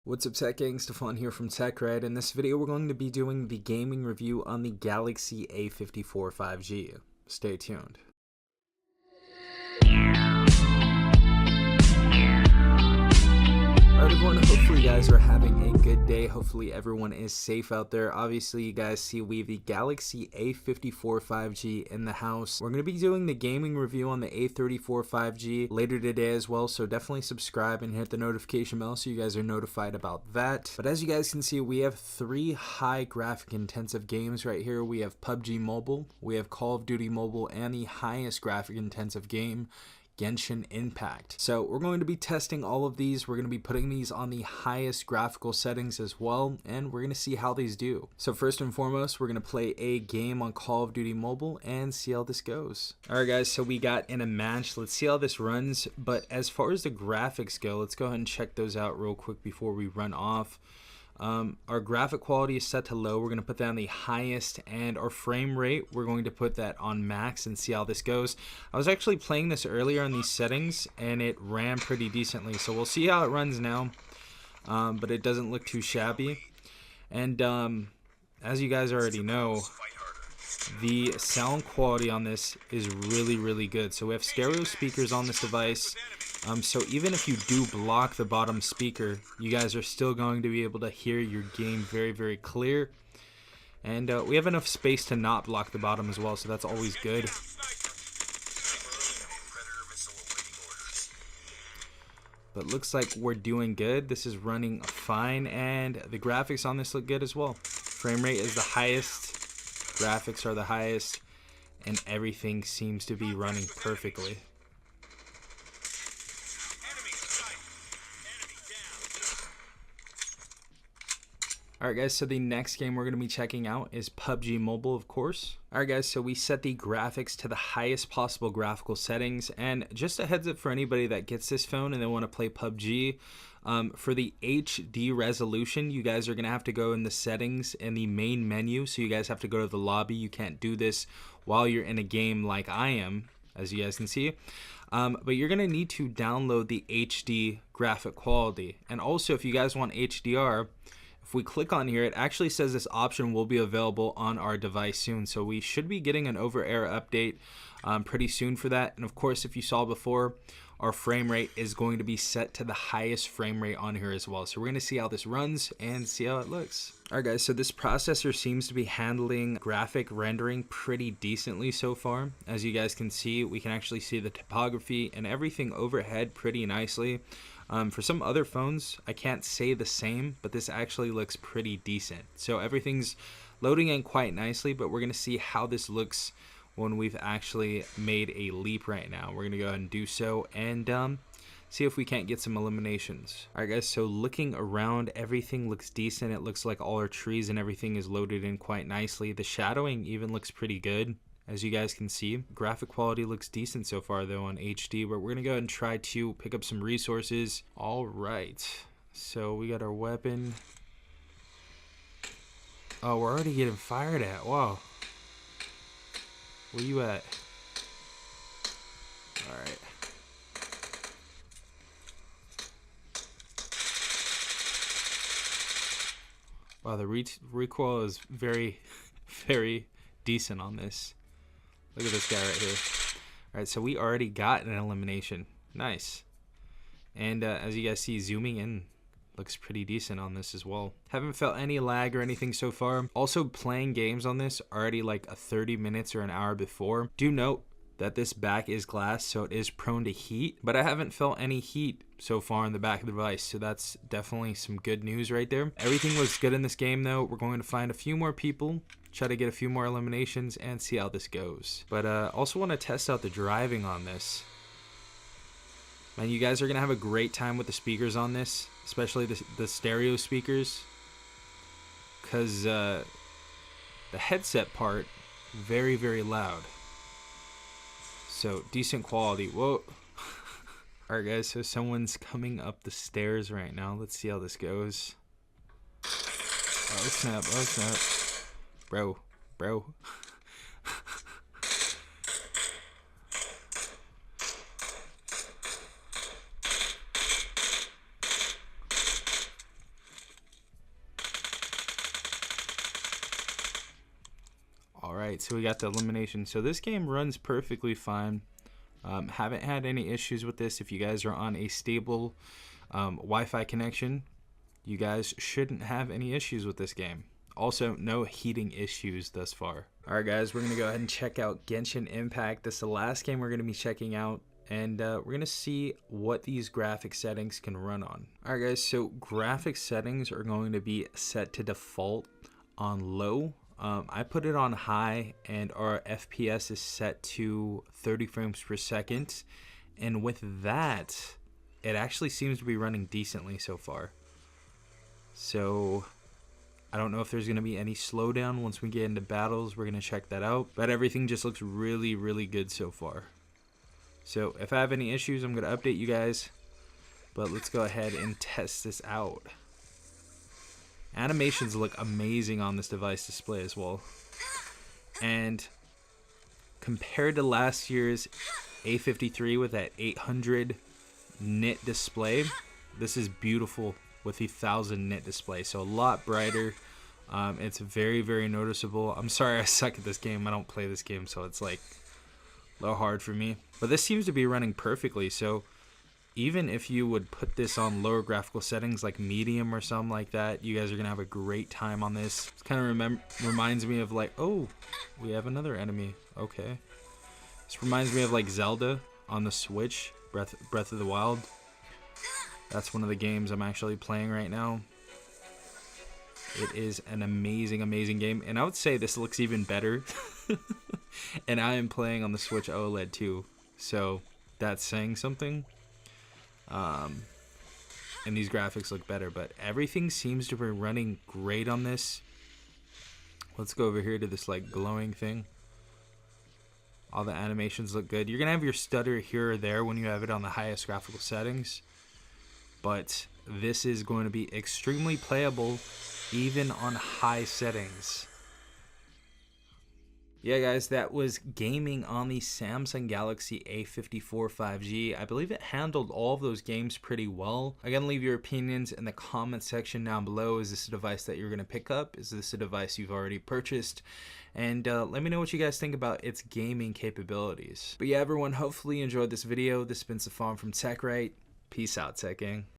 What's up, Tech Gang? Stefan here from TechRight. In this video, we're going to be doing the gaming review on the Galaxy A54 5G. Stay tuned. Alright everyone, hopefully you guys are having a good day. Hopefully everyone is safe out there. Obviously you guys see we have the Galaxy A54 5G in the house. We're going to be doing the gaming review on the A34 5G later today as well, so definitely subscribe and hit the notification bell so you guys are notified about that. But as you guys can see, we have three high graphic intensive games right here. We have PUBG Mobile, we have Call of Duty Mobile, and the highest graphic intensive game, Genshin Impact. So we're going to be testing all of these. We're going to be putting these on the highest graphical settings as well, and we're going to see how these do. So first and foremost, we're going to play a game on Call of Duty Mobile and see how this goes. Alright guys, so we got in a match. Let's see how this runs, but as far as the graphics go, let's go ahead and check those out real quick before we run off. Our graphic quality is set to low. We're going to put that on the highest, and our frame rate, we're going to put that on max and see how this goes. I was actually playing this earlier on these settings and it ran pretty decently, so we'll see how it runs now. But it doesn't look too shabby. And as you guys already know, the sound quality on this is really good. So we have stereo speakers on this device. So even if you do block the bottom speaker, you guys are still going to be able to hear your game very clear. And we have enough space to not block the bottom as well, so that's always good. But looks like we're doing good. This is running fine, and the graphics on this look good as well. Frame rate is the highest, graphics are the highest, and everything seems to be running perfectly. Alright guys, so the next game we're going to be checking out is PUBG Mobile, of course. Alright guys, so we set the graphics to the highest possible graphical settings, and just a heads up for anybody that gets this phone and they want to play PUBG, for the HD resolution, you guys are going to have to go in the settings in the main menu, so you guys have to go to the lobby. You can't do this while you're in a game like I am, as you guys can see. But you're going to need to download the HD graphic quality, and also if you guys want HDR, if we click on here, it actually says this option will be available on our device soon. So we should be getting an over-air update pretty soon for that. And of course, if you saw before, our frame rate is going to be set to the highest frame rate on here as well. So we're going to see how this runs and see how it looks. Alright guys, so this processor seems to be handling graphic rendering pretty decently so far. As you guys can see, we can actually see the topography and everything overhead pretty nicely. For some other phones, I can't say the same, but this actually looks pretty decent. So everything's loading in quite nicely, but we're going to see how this looks when we've actually made a leap right now. We're going to go ahead and do so and see if we can't get some eliminations. Alright guys, so looking around, everything looks decent. It looks like all our trees and everything is loaded in quite nicely. The shadowing even looks pretty good. As you guys can see, graphic quality looks decent so far though on HD, but we're gonna go ahead and try to pick up some resources. All right, so we got our weapon. Oh, we're already getting fired at. Wow. Where you at? All right. Wow, the recoil is very decent on this. Look at this guy right here. Alright, so we already got an elimination. Nice. And as you guys see, zooming in looks pretty decent on this as well. Haven't felt any lag or anything so far. Also, playing games on this already like a 30 minutes or an hour before. Do note that this back is glass, so it is prone to heat, but I haven't felt any heat so far on the back of the device, so that's definitely some good news right there. Everything looks good in this game though. We're going to find a few more people, try to get a few more eliminations, and see how this goes. But also want to test out the driving on this. Man, you guys are gonna have a great time with the speakers on this, especially the stereo speakers, because the headset part very loud. So decent quality. Whoa. Alright guys, so someone's coming up the stairs right now. Let's see how this goes. Oh snap, oh snap. Bro. Alright, so we got the elimination. So this game runs perfectly fine. Haven't had any issues with this. If you guys are on a stable Wi-Fi connection, you guys shouldn't have any issues with this game. Also, no heating issues thus far. Alright guys, we're going to go ahead and check out Genshin Impact. This is the last game we're going to be checking out. And we're going to see what these graphic settings can run on. Alright guys, so graphic settings are going to be set to default on low. I put it on high, and our FPS is set to 30 frames per second. And with that, it actually seems to be running decently so far. So I don't know if there's going to be any slowdown once we get into battles. We're going to check that out. But everything just looks really, really good so far. So if I have any issues, I'm going to update you guys. But let's go ahead and test this out. Animations look amazing on this device display as well. And compared to last year's A53 with that 800 nit display, this is beautiful with the 1000 nit display. So a lot brighter. It's very, very noticeable. I'm sorry I suck at this game. I don't play this game, so it's like a little hard for me. But this seems to be running perfectly. So even if you would put this on lower graphical settings like medium or something like that, you guys are gonna have a great time on this. It kind of reminds me of like, oh, we have another enemy. Okay, this reminds me of like Zelda on the Switch, Breath of the Wild. That's one of the games I'm actually playing right now. It is an amazing, amazing game, and I would say this looks even better. And I am playing on the Switch OLED too, so that's saying something. And these graphics look better, but everything seems to be running great on this. Let's go over here to this like glowing thing. All the animations look good. You're gonna have your stutter here or there when you have it on the highest graphical settings, but this is going to be extremely playable even on high settings. Yeah guys, that was gaming on the Samsung Galaxy A54 5G. I believe it handled all of those games pretty well. Again, leave your opinions in the comment section down below. Is this a device that you're going to pick up? Is this a device you've already purchased? And let me know what you guys think about its gaming capabilities. But yeah everyone, hopefully you enjoyed this video. This has been Safan from TechRight. Peace out, Tech Gang.